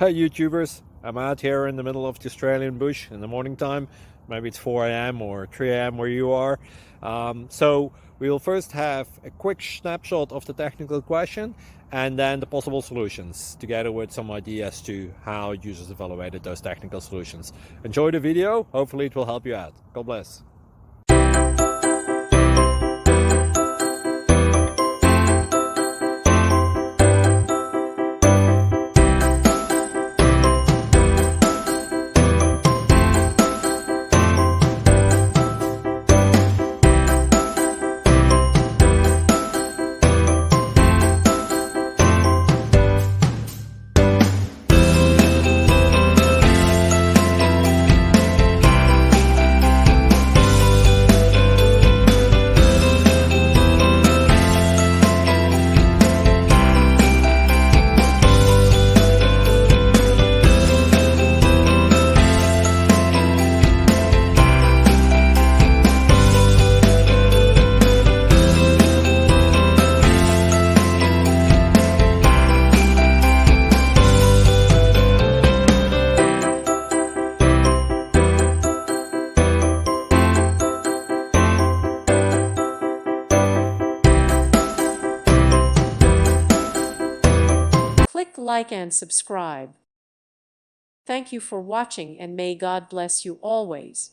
Hey YouTubers, I'm out here in the middle of the Australian bush in the morning time. Maybe it's 4 a.m. or 3 a.m. where you are. So we'll first have a quick snapshot of the technical question and then the possible solutions, together with some ideas to how users evaluated those technical solutions. Enjoy the video, hopefully it will help you out. God bless. Click like and subscribe. Thank you for watching and may God bless you always.